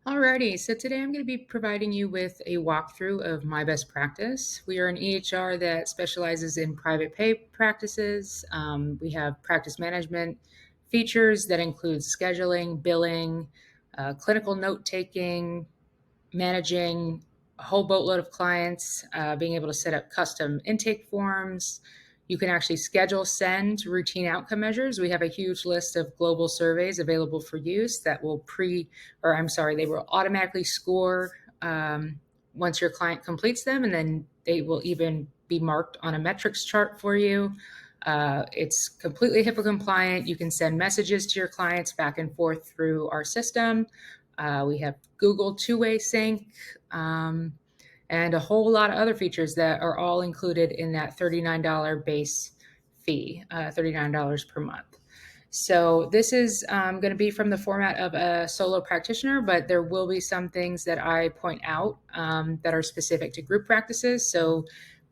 Alrighty, so today I'm going to be providing you with a walkthrough of My Best Practice. We are an EHR that specializes in private pay practices. We have practice management features that include scheduling, billing, clinical note taking, managing a whole boatload of clients, being able to set up custom intake forms. You can actually schedule, send routine outcome measures. We have a huge list of global surveys available for use that will they will automatically score once your client completes them, and then they will even be marked on a metrics chart for you. It's completely HIPAA compliant. You can send messages to your clients back and forth through our system. We have Google two-way sync, and a whole lot of other features that are all included in that $39 base fee, $39 per month. So this is going to be from the format of a solo practitioner, but there will be some things that I point out that are specific to group practices. So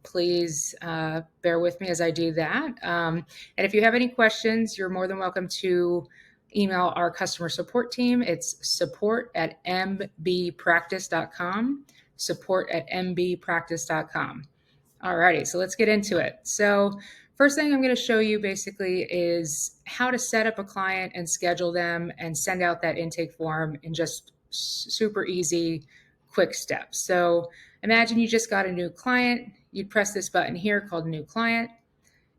please bear with me as I do that. And if you have any questions, you're more than welcome to email our customer support team. It's support@mbpractice.com, support@mbpractice.com. Alrighty, so let's get into it. So first thing I'm going to show you basically is how to set up a client and schedule them and send out that intake form in just super easy, quick steps. So imagine you just got a new client. You'd press this button here called New Client.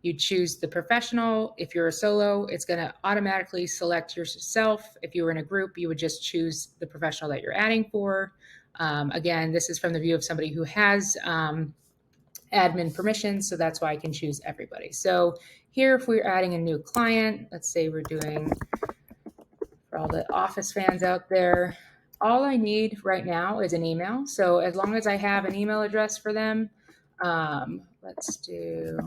You choose the professional. If you're a solo, it's going to automatically select yourself. If you were in a group, you would just choose the professional that you're adding for. Again, this is from the view of somebody who has admin permissions, so that's why I can choose everybody. So here, if we're adding a new client, let's say we're doing, for all the Office fans out there, all I need right now is an email. So as long as I have an email address for them, let's do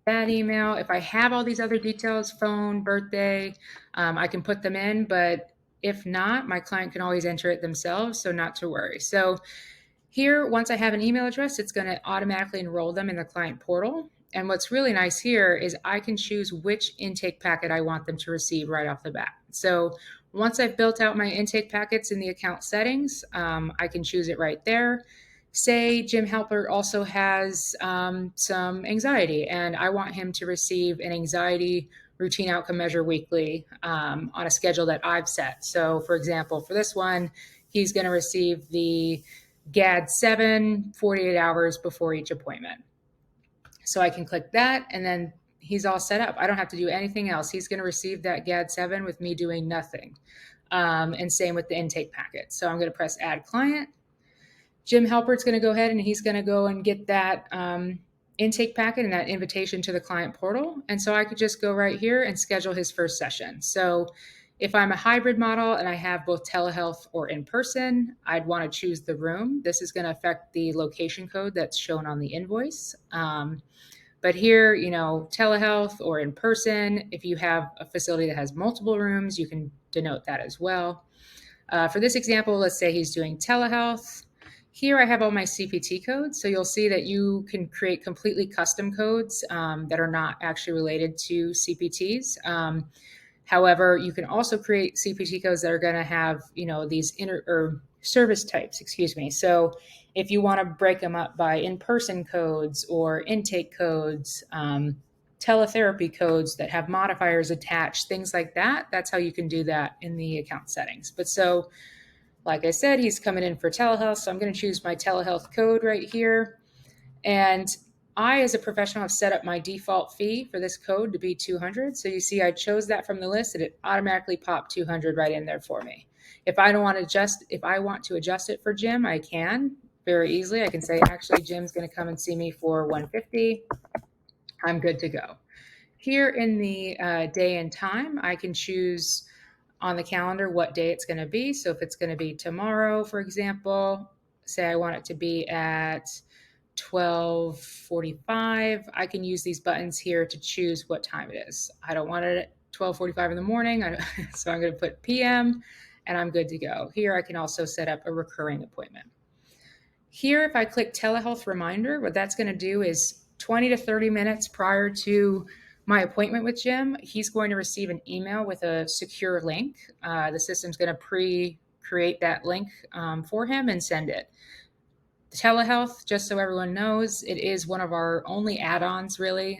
that email. If I have all these other details, phone, birthday, I can put them in, but if not, my client can always enter it themselves, so not to worry. So here, once I have an email address, it's going to automatically enroll them in the client portal. And what's really nice here is I can choose which intake packet I want them to receive right off the bat. So once I've built out my intake packets in the account settings, I can choose it right there. Say Jim Halpert also has some anxiety, and I want him to receive an anxiety routine outcome measure weekly on a schedule that I've set. So for example, for this one, he's going to receive the GAD-7 48 hours before each appointment. So I can click that, and then he's all set up. I don't have to do anything else. He's going to receive that GAD-7 with me doing nothing. And same with the intake packet. So I'm going to press Add Client. Jim Halpert's going to go ahead and he's going to go and get that intake packet and that invitation to the client portal. And so I could just go right here and schedule his first session. So if I'm a hybrid model and I have both telehealth or in person, I'd want to choose the room. This is going to affect the location code that's shown on the invoice. But here, telehealth or in person, if you have a facility that has multiple rooms, you can denote that as well. For this example, let's say he's doing telehealth. Here I have all my CPT codes. So you'll see that you can create completely custom codes that are not actually related to CPTs. However, you can also create CPT codes that are going to have, these service types, So if you want to break them up by in-person codes or intake codes, teletherapy codes that have modifiers attached, things like that, that's how you can do that in the account settings. But so, like I said, he's coming in for telehealth, so I'm going to choose my telehealth code right here. And I, as a professional, have set up my default fee for this code to be $200. So you see, I chose that from the list, and it automatically popped $200 right in there for me. If I want to adjust it for Jim, I can very easily. I can say, actually, Jim's going to come and see me for $150. I'm good to go. Here in the day and time, I can choose on the calendar what day it's going to be. So if it's going to be tomorrow, for example, say I want it to be at 12:45, I can use these buttons here to choose what time it is. I don't want it at 12:45 in the morning, so I'm going to put PM, and I'm good to go. Here I can also set up a recurring appointment. Here, if I click telehealth reminder, what that's going to do is 20 to 30 minutes prior to my appointment with Jim, he's going to receive an email with a secure link. The system's going to pre-create that link for him and send it. Telehealth, just so everyone knows, it is one of our only add-ons, really.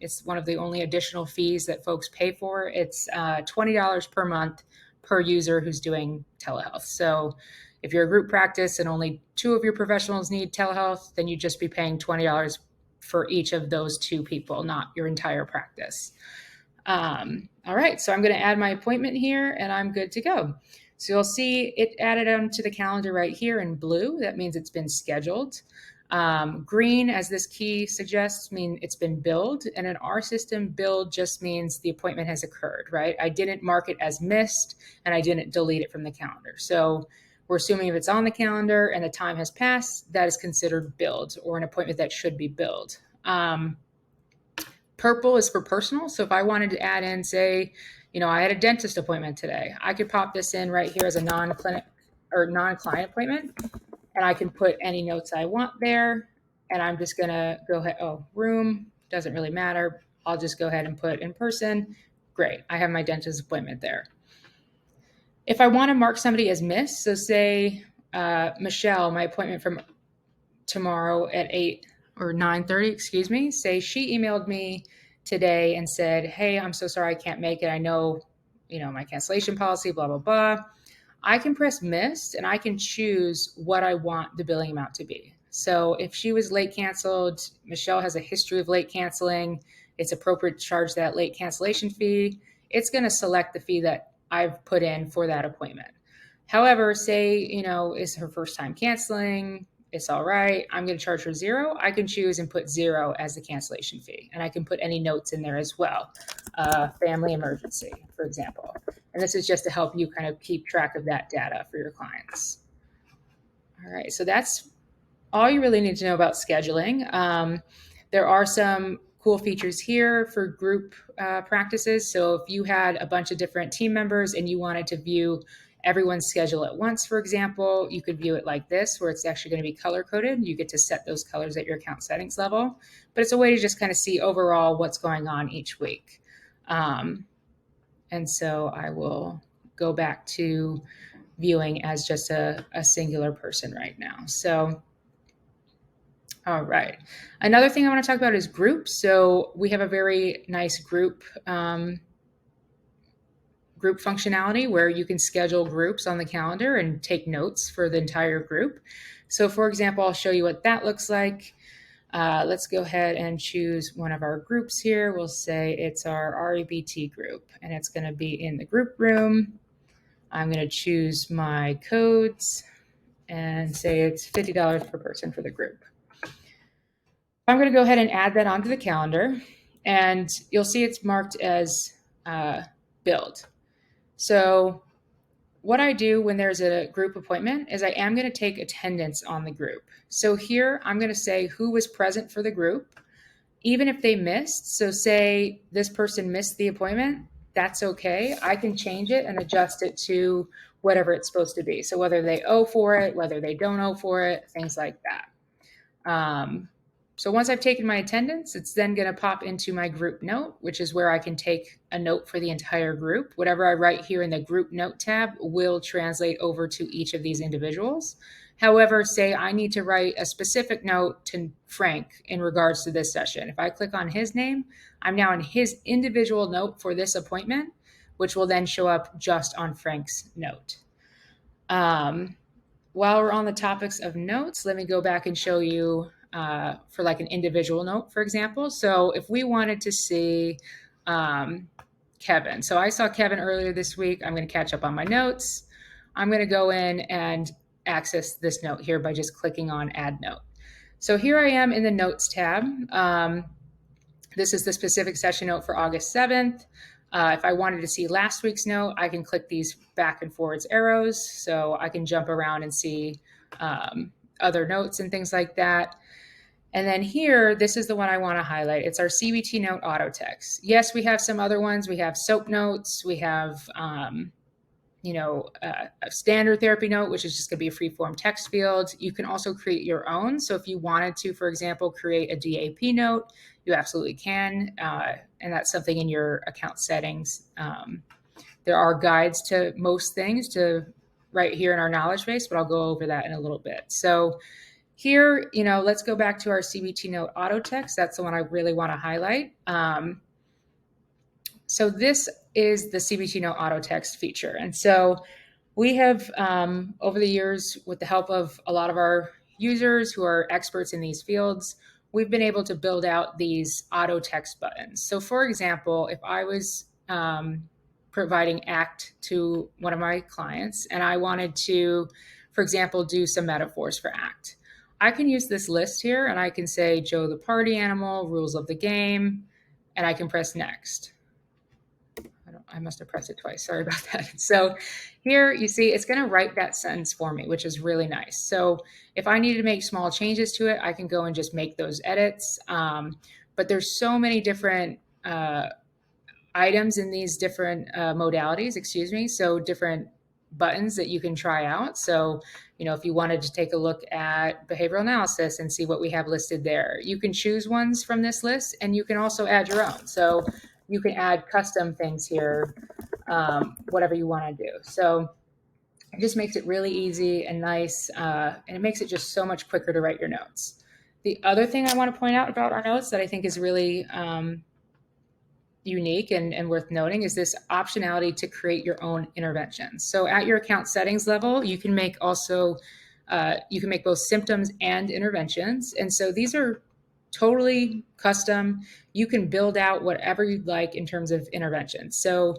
It's one of the only additional fees that folks pay for. It's $20 per month per user who's doing telehealth. So if you're a group practice and only 2 of your professionals need telehealth, then you'd just be paying $20 for each of those 2 people, not your entire practice. All right, so I'm going to add my appointment here and I'm good to go. So you'll see it added onto the calendar right here in blue. That means it's been scheduled. Green, as this key suggests, mean it's been billed. And in our system, billed just means the appointment has occurred, right? I didn't mark it as missed and I didn't delete it from the calendar. So we're assuming if it's on the calendar and the time has passed, that is considered billed or an appointment that should be billed. Purple is for personal. So if I wanted to add in, say, I had a dentist appointment today, I could pop this in right here as a non-clinic or non-client appointment, and I can put any notes I want there. And I'm just going to go ahead. Oh, room doesn't really matter. I'll just go ahead and put in person. Great. I have my dentist appointment there. If I want to mark somebody as missed, so say Michelle, my appointment from tomorrow at 8 or 9:30, excuse me, say she emailed me today and said, hey, I'm so sorry I can't make it. I know, my cancellation policy, blah, blah, blah. I can press missed and I can choose what I want the billing amount to be. So if she was late canceled, Michelle has a history of late canceling, it's appropriate to charge that late cancellation fee. It's going to select the fee that I've put in for that appointment. However, say, it's her first time canceling, it's all right, I'm going to charge her $0. I can choose and put $0 as the cancellation fee. And I can put any notes in there as well. Family emergency, for example. And this is just to help you kind of keep track of that data for your clients. All right, so that's all you really need to know about scheduling. There are some cool features here for group practices. So if you had a bunch of different team members and you wanted to view everyone's schedule at once, for example, you could view it like this, where it's actually going to be color coded. You get to set those colors at your account settings level, but it's a way to just kind of see overall what's going on each week. And so I will go back to viewing as just a singular person right now. So, all right. Another thing I want to talk about is groups. So we have a very nice group functionality where you can schedule groups on the calendar and take notes for the entire group. So for example, I'll show you what that looks like. Let's go ahead and choose one of our groups here. We'll say it's our REBT group, and it's going to be in the group room. I'm going to choose my codes and say it's $50 per person for the group. I'm going to go ahead and add that onto the calendar, and you'll see it's marked as billed. So what I do when there's a group appointment is I am going to take attendance on the group. So here I'm going to say who was present for the group, even if they missed. So say this person missed the appointment, that's okay. I can change it and adjust it to whatever it's supposed to be. So whether they owe for it, whether they don't owe for it, things like that. So once I've taken my attendance, it's then going to pop into my group note, which is where I can take a note for the entire group. Whatever I write here in the group note tab will translate over to each of these individuals. However, say I need to write a specific note to Frank in regards to this session. If I click on his name, I'm now in his individual note for this appointment, which will then show up just on Frank's note. While we're on the topics of notes, let me go back and show you for like an individual note, for example. So if we wanted to see Kevin, so I saw Kevin earlier this week, I'm going to catch up on my notes. I'm going to go in and access this note here by just clicking on add note. So here I am in the notes tab. This is the specific session note for August 7th. If I wanted to see last week's note, I can click these back and forwards arrows. So I can jump around and see other notes and things like that. And then here, this is the one I want to highlight. It's our CBT note auto text. Yes, we have some other ones. We have SOAP notes. We have, a standard therapy note, which is just going to be a free form text field. You can also create your own. So if you wanted to, for example, create a DAP note, you absolutely can. And that's something in your account settings. There are guides to most things to right here in our knowledge base, but I'll go over that in a little bit. So here, let's go back to our CBT note auto text. That's the one I really want to highlight. So this is the CBT note auto text feature. And so we have, over the years, with the help of a lot of our users who are experts in these fields, we've been able to build out these auto text buttons. So for example, if I was providing ACT to one of my clients and I wanted to, for example, do some metaphors for ACT, I can use this list here and I can say Joe the party animal, rules of the game, and I can press next. I must have pressed it twice. Sorry about that. So here you see it's going to write that sentence for me, which is really nice. So if I needed to make small changes to it, I can go and just make those edits. But there's so many different items in these different modalities, so different buttons that you can try out. So, if you wanted to take a look at behavioral analysis and see what we have listed there, you can choose ones from this list and you can also add your own. So you can add custom things here, whatever you want to do. So it just makes it really easy and nice, and it makes it just so much quicker to write your notes. The other thing I want to point out about our notes that I think is really unique and worth noting is this optionality to create your own interventions. So at your account settings level, you can make both symptoms and interventions. And so these are totally custom. You can build out whatever you'd like in terms of interventions. So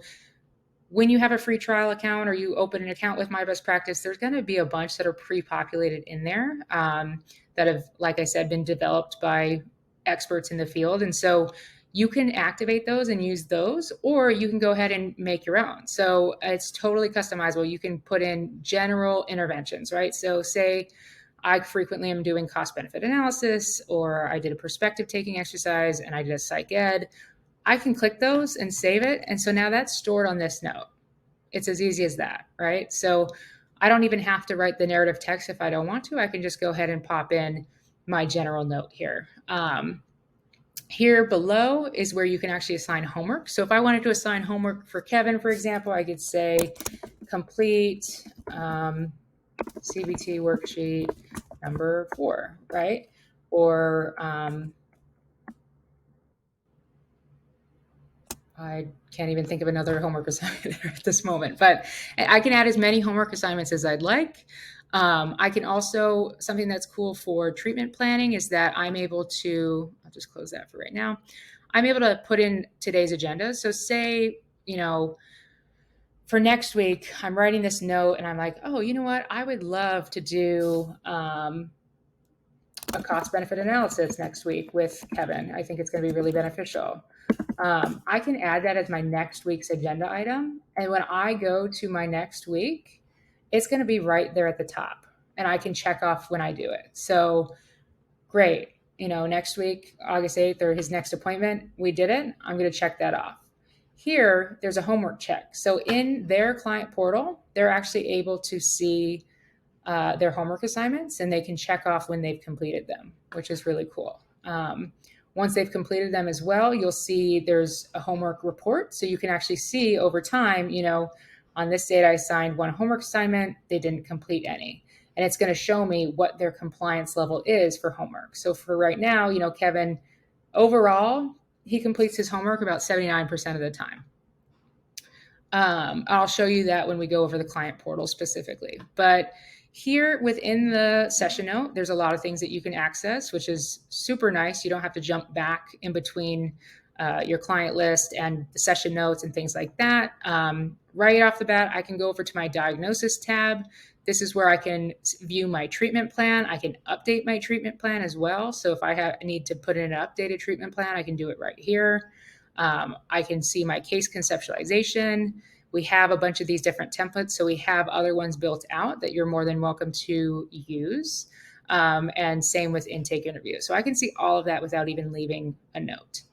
when you have a free trial account or you open an account with My Best Practice, there's going to be a bunch that are pre-populated in there that have, like I said, been developed by experts in the field. And so you can activate those and use those, or you can go ahead and make your own. So it's totally customizable. You can put in general interventions, right? So say I frequently am doing cost benefit analysis, or I did a perspective taking exercise and I did a psych ed. I can click those and save it. And so now that's stored on this note. It's as easy as that, right? So I don't even have to write the narrative text if I don't want to. I can just go ahead and pop in my general note here. Here below is where you can actually assign homework. So if I wanted to assign homework for Kevin, for example, I could say complete CBT worksheet number 4, right? Or I can't even think of another homework assignment at this moment, but I can add as many homework assignments as I'd like. I can also, something that's cool for treatment planning is that I'm able to, I'll just close that for right now. I'm able to put in today's agenda. So say, for next week, I'm writing this note and I'm like, oh, you know what? I would love to do a cost benefit analysis next week with Kevin. I think it's going to be really beneficial. I can add that as my next week's agenda item. And when I go to my next week, it's going to be right there at the top and I can check off when I do it. So great. Next week, August 8th or his next appointment, we did it. I'm going to check that off. Here, there's a homework check. So in their client portal, they're actually able to see their homework assignments and they can check off when they've completed them, which is really cool. Once they've completed them as well, you'll see there's a homework report. So you can actually see over time, on this date, I assigned one homework assignment, they didn't complete any. And it's going to show me what their compliance level is for homework. So for right now, Kevin, overall, he completes his homework about 79% of the time. I'll show you that when we go over the client portal specifically. But here within the session note, there's a lot of things that you can access, which is super nice. You don't have to jump back in between your client list and the session notes and things like that. Right off the bat, I can go over to my diagnosis tab. This is where I can view my treatment plan. I can update my treatment plan as well. So if I need to put in an updated treatment plan, I can do it right here. I can see my case conceptualization. We have a bunch of these different templates, so we have other ones built out that you're more than welcome to use. And same with intake interviews. So I can see all of that without even leaving a note.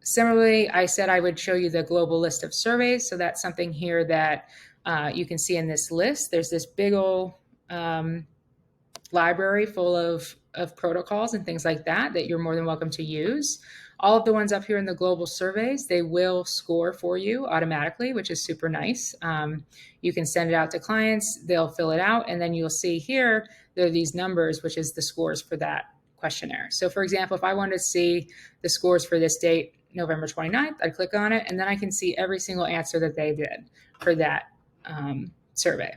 Similarly, I said I would show you the global list of surveys. So that's something here that you can see in this list. There's this big old library full of protocols and things like that that you're more than welcome to use. All of the ones up here in the global surveys, they will score for you automatically, which is super nice. You can send it out to clients, they'll fill it out, and then you'll see here, there are these numbers, which is the scores for that questionnaire. So for example, if I wanted to see the scores for this date, November 29th, I'd click on it, and then I can see every single answer that they did for that survey.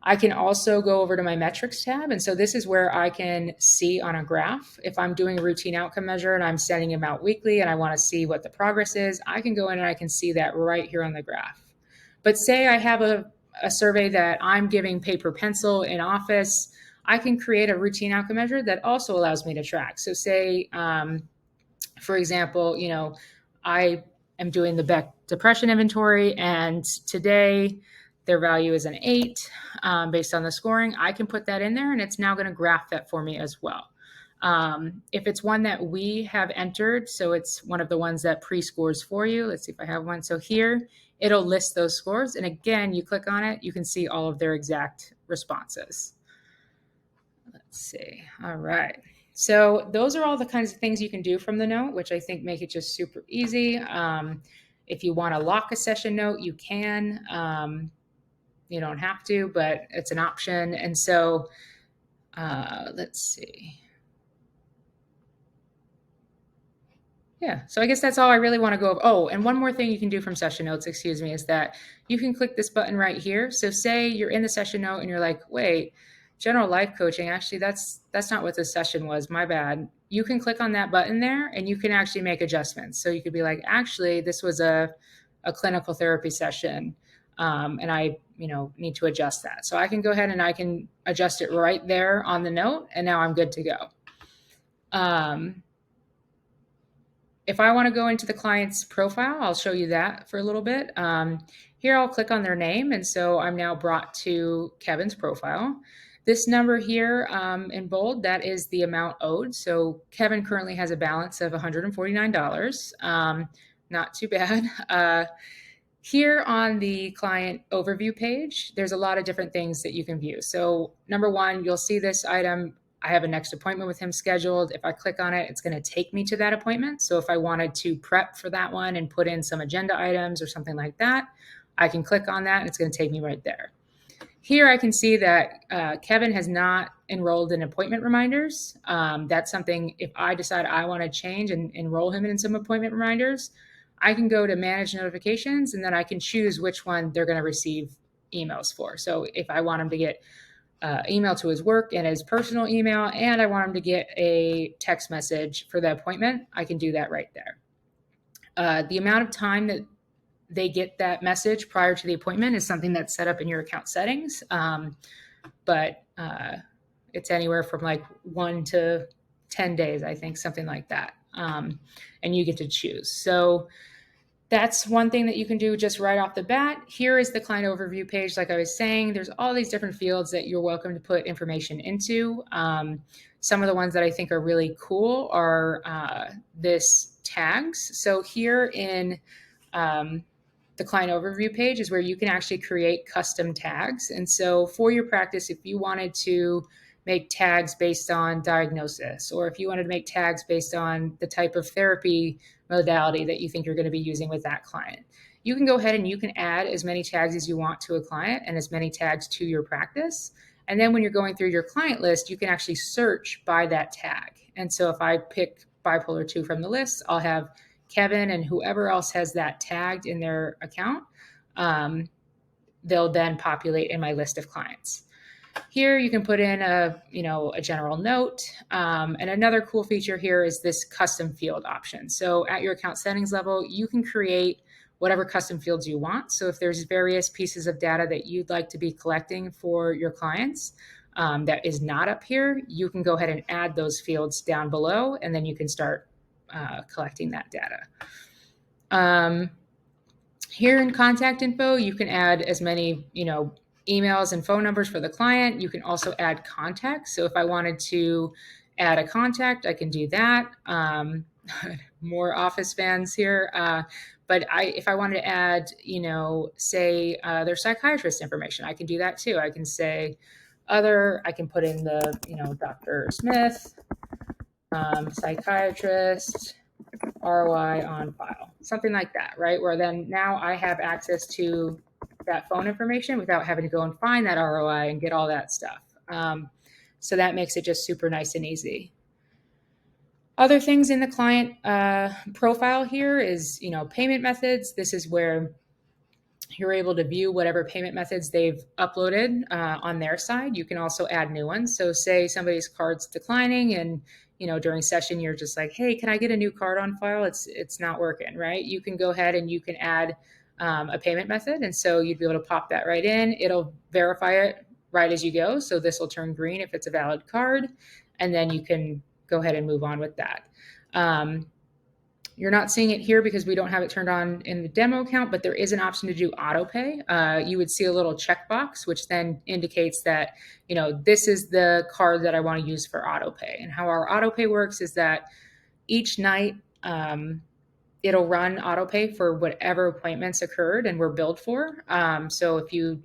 I can also go over to my metrics tab. And so this is where I can see on a graph, if I'm doing a routine outcome measure and I'm sending them out weekly and I want to see what the progress is, I can go in and I can see that right here on the graph. But say I have a survey that I'm giving paper pencil in office, I can create a routine outcome measure that also allows me to track. So say, for example, I am doing the Beck depression inventory, and today their value is an 8 based on the scoring. I can put that in there, and it's now going to graph that for me as well. If it's one that we have entered, so it's one of the ones that pre-scores for you. Let's see if I have one. So here, it'll list those scores. And again, you click on it, you can see all of their exact responses. Let's see. All right. So those are all the kinds of things you can do from the note, which I think make it just super easy. If you want to lock a session note, you can. You don't have to, but it's an option. And so let's see. Yeah, so I guess that's all I really want to go over. Oh, and one more thing you can do from session notes, excuse me, is that you can click this button right here. So say you're in the session note and you're like, wait, general life coaching, actually that's not what this session was, my bad. You can click on that button there and you can actually make adjustments. So you could be like, actually, this was a clinical therapy session, and I need to adjust that. So I can go ahead and I can adjust it right there on the note, and now I'm good to go. If I want to go into the client's profile, I'll show you that for a little bit. Here I'll click on their name, and so I'm now brought to Kevin's profile. This number here in bold, that is the amount owed. So Kevin currently has a balance of $149. Not too bad. Here on the client overview page, there's a lot of different things that you can view. So number one, you'll see this item, I have a next appointment with him scheduled. If I click on it, it's going to take me to that appointment. So if I wanted to prep for that one and put in some agenda items or something like that, I can click on that and it's going to take me right there. Here I can see that Kevin has not enrolled in appointment reminders. That's something, if I decide I want to change and enroll him in some appointment reminders, I can go to manage notifications and then I can choose which one they're going to receive emails for. So if I want him to get email to his work and his personal email, and I want him to get a text message for the appointment, I can do that right there. The amount of time that they get that message prior to the appointment is something that's set up in your account settings, but it's anywhere from like 1 to 10 days, I think, something like that, and you get to choose. So that's one thing that you can do just right off the bat. Here is the client overview page. Like I was saying, there's all these different fields that you're welcome to put information into. Some of the ones that I think are really cool are this tags. So here in the client overview page is where you can actually create custom tags. And so for your practice, if you wanted to make tags based on diagnosis, or if you wanted to make tags based on the type of therapy modality that you think you're going to be using with that client, you can go ahead and you can add as many tags as you want to a client and as many tags to your practice. And then when you're going through your client list, you can actually search by that tag. And so if I pick bipolar 2 from the list, I'll have Kevin and whoever else has that tagged in their account. They'll then populate in my list of clients. Here you can put in a general note. And another cool feature here is this custom field option. So at your account settings level, you can create whatever custom fields you want. So if there's various pieces of data that you'd like to be collecting for your clients that is not up here, you can go ahead and add those fields down below, and then you can start collecting that data. Here in contact info, you can add as many, emails and phone numbers for the client. You can also add contacts. So if I wanted to add a contact, I can do that. More Office fans here. But if I wanted to add, say their psychiatrist information, I can do that too. I can say I can put in the, Dr. Smith, psychiatrist, ROI on file, something like that, right? Where then now I have access to that phone information without having to go and find that ROI and get all that stuff. So that makes it just super nice and easy. Other things in the client profile here is, payment methods. This is where you're able to view whatever payment methods they've uploaded on their side. You can also add new ones. So say somebody's card's declining and during session you're just like, hey, can I get a new card on file? It's not working, right? You can go ahead and you can add a payment method. And so you'd be able to pop that right in. It'll verify it right as you go. So this will turn green if it's a valid card. And then you can go ahead and move on with that. You're not seeing it here because we don't have it turned on in the demo account, but there is an option to do auto pay. You would see a little checkbox, which then indicates that, this is the card that I want to use for auto pay. And how our auto pay works is that each night it'll run auto pay for whatever appointments occurred and were billed for. So if you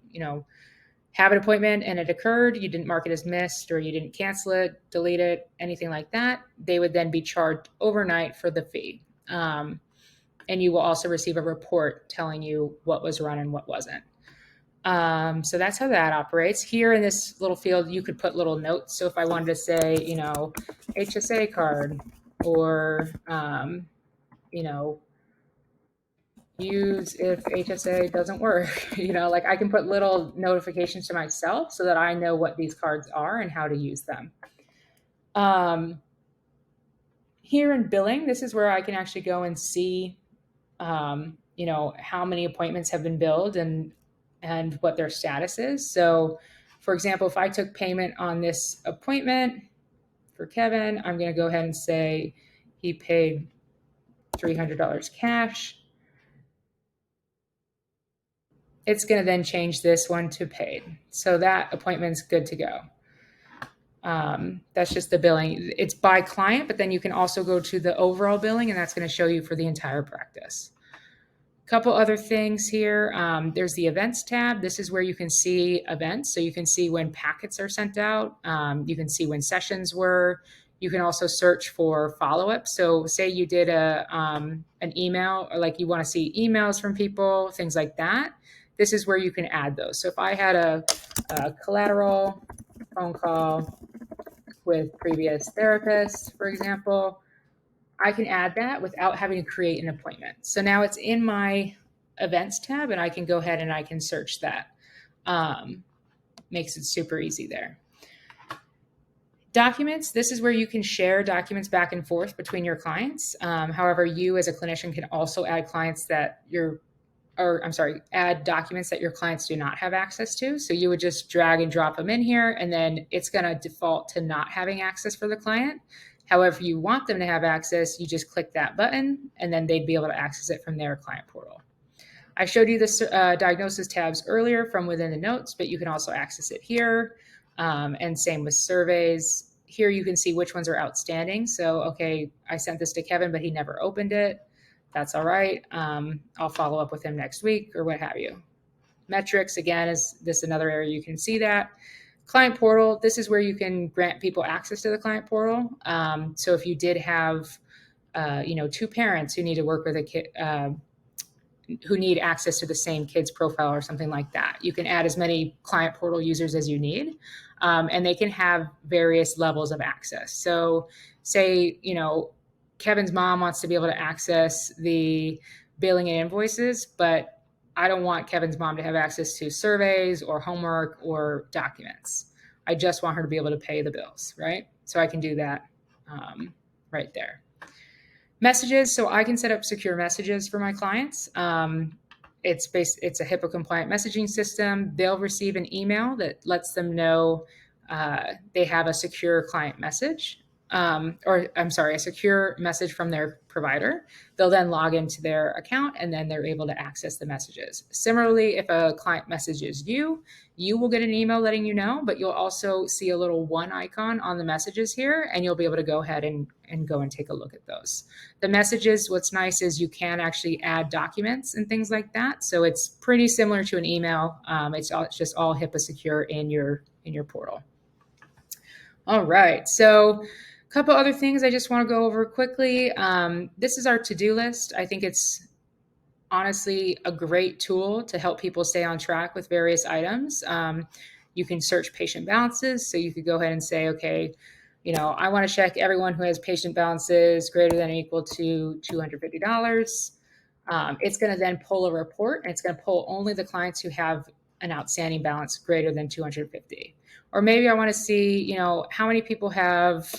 have an appointment and it occurred, you didn't mark it as missed or you didn't cancel it, delete it, anything like that, they would then be charged overnight for the fee. And you will also receive a report telling you what was run and what wasn't. So that's how that operates. Here in this little field, you could put little notes. So if I wanted to say, HSA card or, use if HSA doesn't work, like I can put little notifications to myself so that I know what these cards are and how to use them. Here in billing, this is where I can actually go and see, how many appointments have been billed and what their status is. So, for example, if I took payment on this appointment for Kevin, I'm going to go ahead and say he paid $300 cash. It's going to then change this one to paid. So that appointment's good to go. That's just the billing. It's by client, but then you can also go to the overall billing, and that's going to show you for the entire practice. A couple other things here. There's the events tab. This is where you can see events. So you can see when packets are sent out. You can see when sessions were. You can also search for follow-up. So say you did an email, or like you want to see emails from people, things like that. This is where you can add those. So if I had a collateral phone call with previous therapists, for example, I can add that without having to create an appointment. So now it's in my events tab and I can go ahead and I can search that. Makes it super easy there. Documents, this is where you can share documents back and forth between your clients. However, you as a clinician can also add add documents that your clients do not have access to. So you would just drag and drop them in here, and then it's going to default to not having access for the client. However, you want them to have access, you just click that button, and then they'd be able to access it from their client portal. I showed you the diagnosis tabs earlier from within the notes, but you can also access it here. And same with surveys. Here you can see which ones are outstanding. So, okay, I sent this to Kevin, but he never opened it. That's all right. I'll follow up with him next week or what have you. Metrics, again, is this another area you can see that. Client portal, this is where you can grant people access to the client portal. So if you did have, two parents who need to work with a kid, who need access to the same kid's profile or something like that, you can add as many client portal users as you need. And they can have various levels of access. So say, Kevin's mom wants to be able to access the billing and invoices, but I don't want Kevin's mom to have access to surveys or homework or documents. I just want her to be able to pay the bills, right? So I can do that right there. Messages, so I can set up secure messages for my clients. It's a HIPAA compliant messaging system. They'll receive an email that lets them know they have a secure client message. or I'm sorry, a secure message from their provider. They'll then log into their account and then they're able to access the messages. Similarly, if a client messages you, you will get an email letting you know, but you'll also see a little one icon on the messages here, and you'll be able to go ahead and go and take a look at those. The messages, what's nice is you can actually add documents and things like that. So it's pretty similar to an email. It's just all HIPAA secure in your portal. All right. So a couple other things I just want to go over quickly. This is our to-do list. I think it's honestly a great tool to help people stay on track with various items. You can search patient balances. So you could go ahead and say, okay, I want to check everyone who has patient balances greater than or equal to $250. It's going to then pull a report, and it's going to pull only the clients who have an outstanding balance greater than 250. Or maybe I want to see, how many people have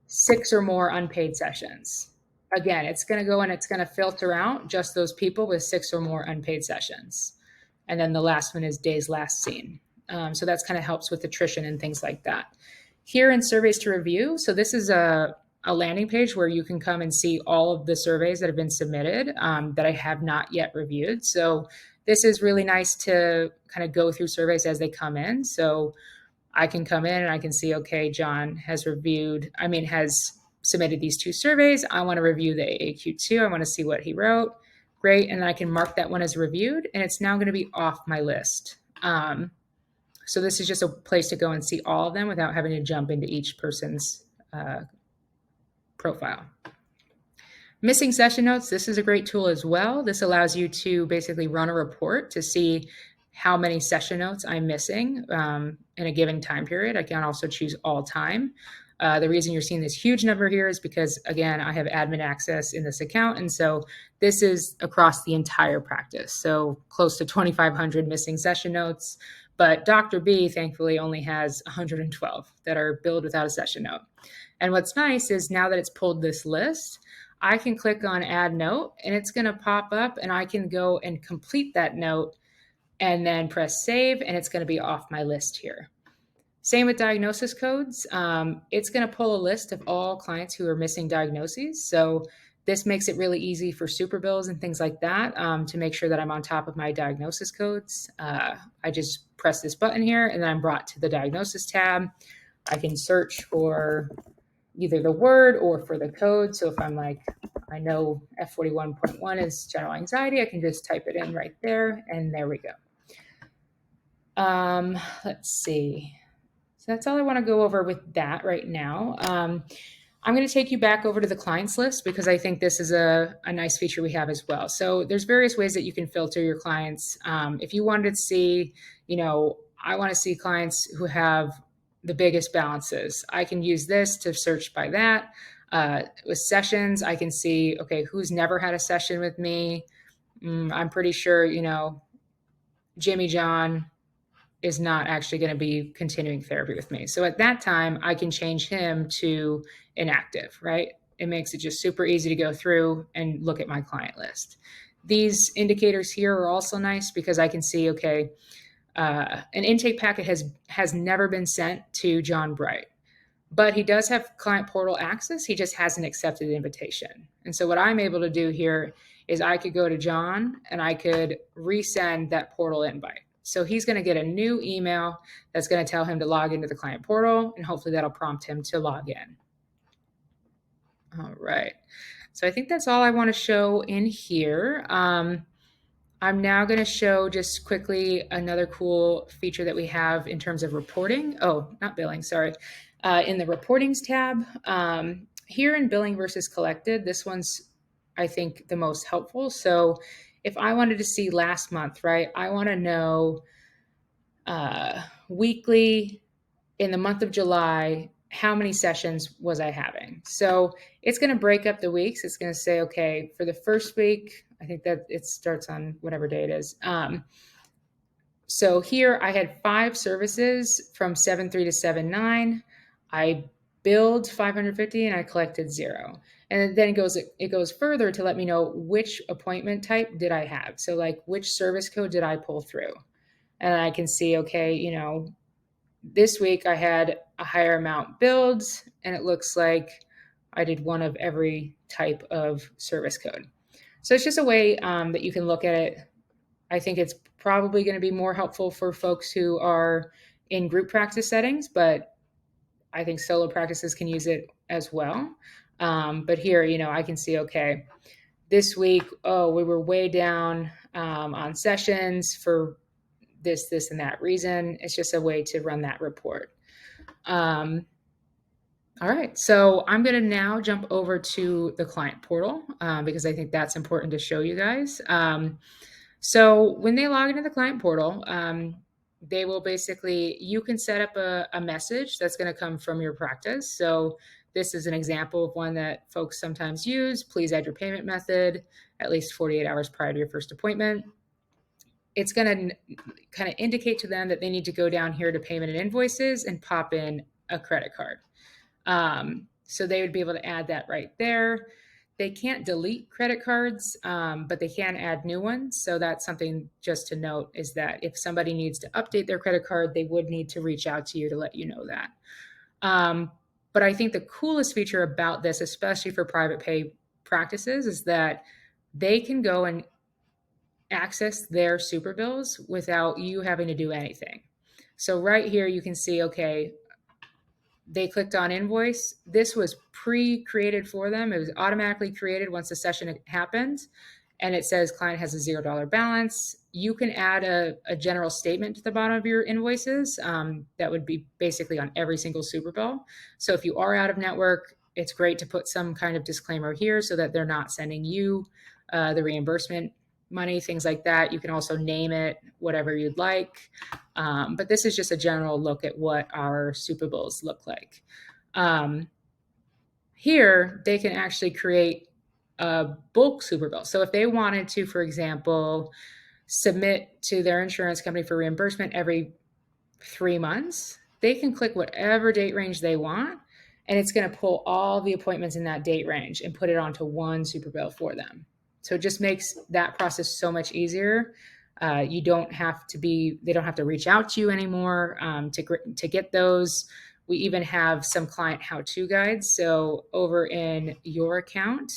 6 or more unpaid sessions. Again, it's going to go and it's going to filter out just those people with 6 or more unpaid sessions. And then the last one is days last seen. So that's kind of helps with attrition and things like that. Here in surveys to review, so this is a landing page where you can come and see all of the surveys that have been submitted that I have not yet reviewed. So this is really nice to kind of go through surveys as they come in. So I can come in and I can see, okay, John has submitted these 2 surveys. I want to review the AAQ2. I want to see what he wrote. Great. And I can mark that one as reviewed, and it's now going to be off my list. So this is just a place to go and see all of them without having to jump into each person's profile. Missing session notes. This is a great tool as well. This allows you to basically run a report to see how many session notes I'm missing in a given time period. I can also choose all time. The reason you're seeing this huge number here is because, again, I have admin access in this account. And so this is across the entire practice. So close to 2,500 missing session notes. But Dr. B, thankfully, only has 112 that are billed without a session note. And what's nice is now that it's pulled this list, I can click on add note, and it's going to pop up, and I can go and complete that note and then press save, and it's going to be off my list here. Same with diagnosis codes. It's going to pull a list of all clients who are missing diagnoses. So this makes it really easy for super bills and things like that to make sure that I'm on top of my diagnosis codes. I just press this button here, and then I'm brought to the diagnosis tab. I can search for either the word or for the code. So if I'm like, I know F41.1 is general anxiety, I can just type it in right there, and there we go. Let's see. So that's all I want to go over with that right now. I'm going to take you back over to the clients list because I think this is a nice feature we have as well. So there's various ways that you can filter your clients. If you wanted to see, I want to see clients who have the biggest balances, I can use this to search by that. With sessions, I can see, okay, who's never had a session with me. I'm pretty sure, Jimmy John is not actually going to be continuing therapy with me. So at that time, I can change him to inactive, right? It makes it just super easy to go through and look at my client list. These indicators here are also nice because I can see, okay, an intake packet has never been sent to John Bright, but he does have client portal access. He just hasn't accepted the invitation. And so what I'm able to do here is I could go to John and I could resend that portal invite. So he's going to get a new email that's going to tell him to log into the client portal, and hopefully that'll prompt him to log in. All right. So I think that's all I want to show in here. I'm now going to show just quickly another cool feature that we have in terms of reporting. Oh, not billing, sorry. In the reportings tab, here in billing versus collected, this one's, I think, the most helpful. So if I wanted to see last month, right, I want to know weekly in the month of July, how many sessions was I having? So it's going to break up the weeks. It's going to say, okay, for the first week, I think that it starts on whatever day it is. So here I had 5 services from 7/3 to 7/9. I billed 550 and I collected 0. And then it goes further to let me know which appointment type did I have. So like which service code did I pull through? And I can see, okay, This week I had a higher amount billed, and it looks like I did one of every type of service code. So it's just a way that you can look at it. I think it's probably going to be more helpful for folks who are in group practice settings, but I think solo practices can use it as well. But here, I can see, okay, this week, oh, we were way down on sessions for this, and that reason. It's just a way to run that report. All right, so I'm going to now jump over to the client portal because I think that's important to show you guys. So when they log into the client portal, they will basically, you can set up a message that's going to come from your practice. So this is an example of one that folks sometimes use. Please add your payment method at least 48 hours prior to your first appointment. It's going to kind of indicate to them that they need to go down here to payment and invoices and pop in a credit card. So they would be able to add that right there. They can't delete credit cards, but they can add new ones. So that's something just to note, is that if somebody needs to update their credit card, they would need to reach out to you to let you know that. But I think the coolest feature about this, especially for private pay practices, is that they can go and access their super bills without you having to do anything. So right here, you can see, okay, they clicked on invoice. This was pre-created for them. It was automatically created once the session happened. And it says client has a $0 balance. You can add a general statement to the bottom of your invoices. That would be basically on every single super bill. So if you are out of network, it's great to put some kind of disclaimer here so that they're not sending you the reimbursement money, things like that. You can also name it whatever you'd like. But this is just a general look at what our super bills look like. Here, they can actually create a bulk super bill. So if they wanted to, for example, submit to their insurance company for reimbursement every 3 months, they can click whatever date range they want, and it's going to pull all the appointments in that date range and put it onto one super bill for them. So it just makes that process so much easier. They don't have to reach out to you anymore to get those. We even have some client how-to guides. So over in your account,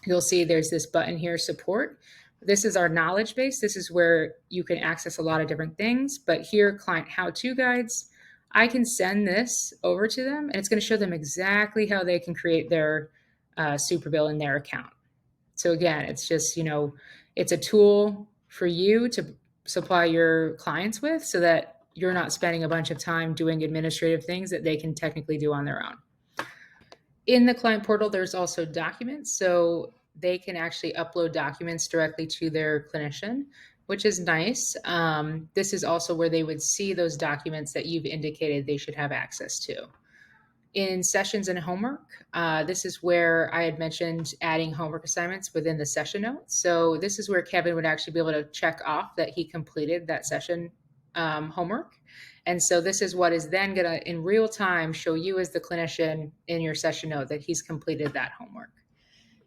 you'll see there's this button here, support. This is our knowledge base. This is where you can access a lot of different things. But here, client how-to guides, I can send this over to them, and it's going to show them exactly how they can create their super bill in their account. So again, it's just, it's a tool for you to supply your clients with so that you're not spending a bunch of time doing administrative things that they can technically do on their own. In the client portal, there's also documents. So they can actually upload documents directly to their clinician, which is nice. This is also where they would see those documents that you've indicated they should have access to. In sessions and homework, this is where I had mentioned adding homework assignments within the session notes. So this is where Kevin would actually be able to check off that he completed that session homework. And so this is what is then going to, in real time, show you as the clinician in your session note that he's completed that homework.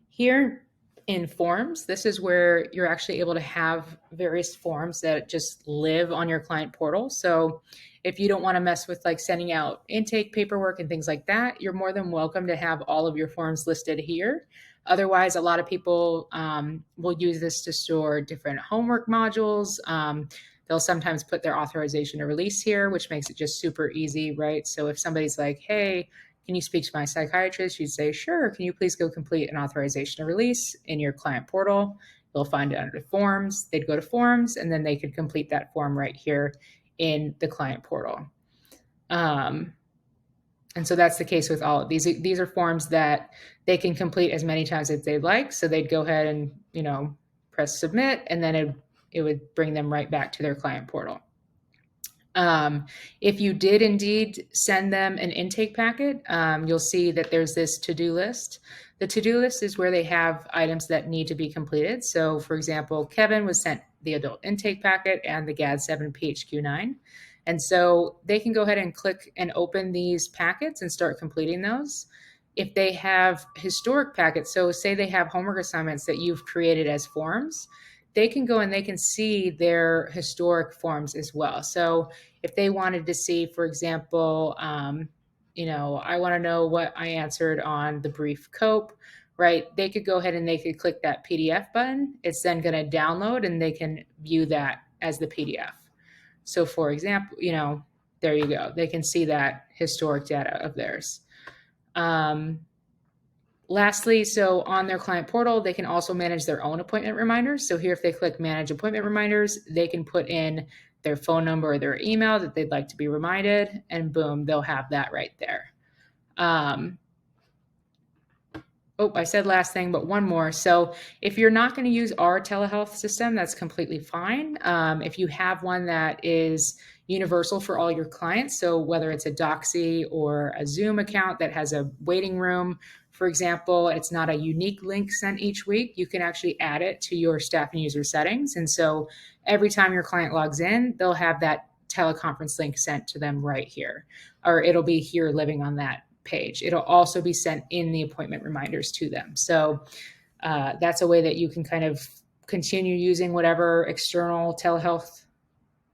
Here in forms, this is where you're actually able to have various forms that just live on your client portal. So if you don't want to mess with like sending out intake paperwork and things like that, you're more than welcome to have all of your forms listed here. Otherwise, a lot of people will use this to store different homework modules. They'll sometimes put their authorization to release here, which makes it just super easy, right? So if somebody's like, hey, can you speak to my psychiatrist? You'd say, sure. Can you please go complete an authorization to release in your client portal? You'll find it under forms. They'd go to forms, and then they could complete that form right here in the client portal. And so that's the case with all of these. These are forms that they can complete as many times as they'd like. So they'd go ahead and, press submit, and then it would bring them right back to their client portal. If you did indeed send them an intake packet, you'll see that there's this to-do list. The to-do list is where they have items that need to be completed. So for example, Kevin was sent the adult intake packet and the GAD-7 PHQ-9. And so they can go ahead and click and open these packets and start completing those. If they have historic packets, so say they have homework assignments that you've created as forms, they can go and they can see their historic forms as well. So if they wanted to see, for example, I want to know what I answered on the brief COPE, right? They could go ahead and they could click that PDF button. It's then going to download and they can view that as the PDF. So for example, there you go. They can see that historic data of theirs. Lastly, so on their client portal, they can also manage their own appointment reminders. So here, if they click manage appointment reminders, they can put in their phone number or their email that they'd like to be reminded, and boom, they'll have that right there. I said last thing, but one more. So if you're not going to use our telehealth system, that's completely fine. If you have one that is universal for all your clients, so whether it's a Doxy or a Zoom account that has a waiting room, for example, it's not a unique link sent each week, you can actually add it to your staff and user settings. And so every time your client logs in, they'll have that teleconference link sent to them right here, or it'll be here living on that page. It'll also be sent in the appointment reminders to them. So that's a way that you can kind of continue using whatever external telehealth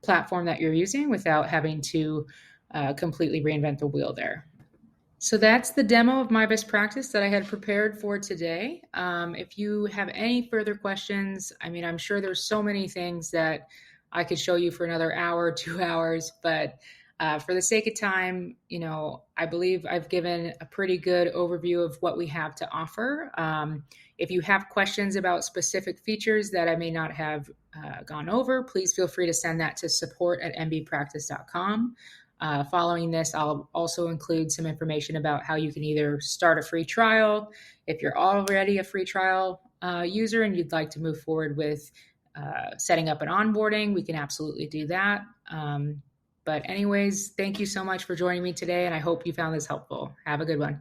platform that you're using without having to completely reinvent the wheel there. So that's the demo of my best practice that I had prepared for today. If you have any further questions, I'm sure there's so many things that I could show you for another hour, 2 hours, but for the sake of time, I believe I've given a pretty good overview of what we have to offer. If you have questions about specific features that I may not have gone over, please feel free to send that to support@mbpractice.com. Following this, I'll also include some information about how you can either start a free trial. If you're already a free trial user and you'd like to move forward with setting up an onboarding, we can absolutely do that. But anyways, thank you so much for joining me today, and I hope you found this helpful. Have a good one.